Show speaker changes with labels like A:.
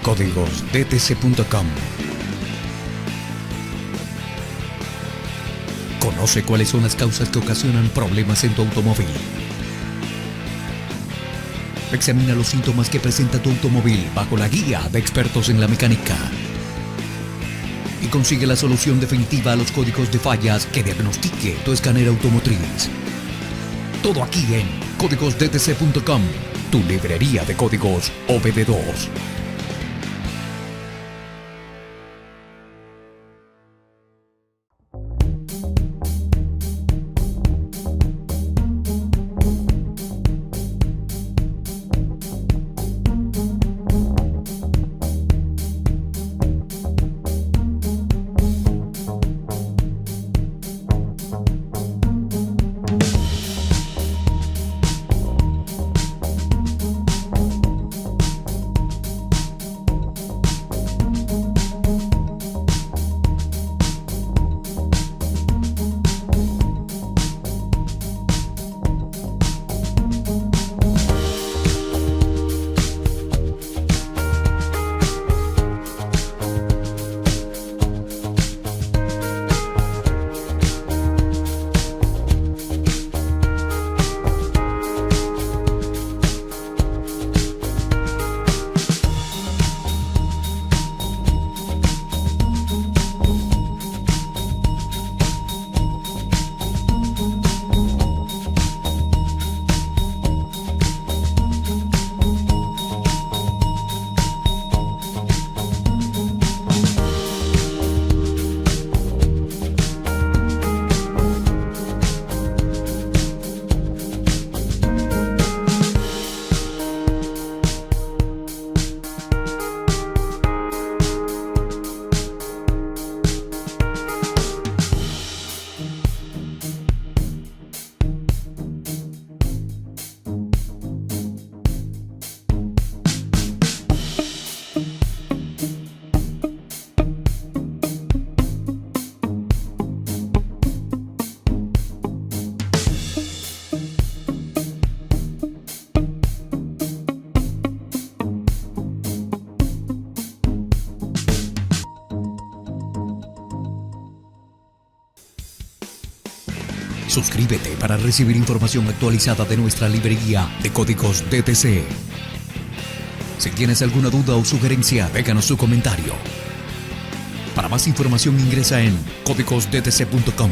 A: códigosdtc.com. Conoce cuáles son las causas que ocasionan problemas en tu automóvil. Examina los síntomas que presenta tu automóvil bajo la guía de expertos en la mecánica. Y consigue la solución definitiva a los códigos de fallas que diagnostique tu escáner automotriz. Todo aquí en códigosdtc.com, tu librería de códigos OBD2. Suscríbete para recibir información actualizada de nuestra librería de códigos DTC. Si tienes alguna duda o sugerencia, déjanos su comentario. Para más información ingresa en códigosdtc.com.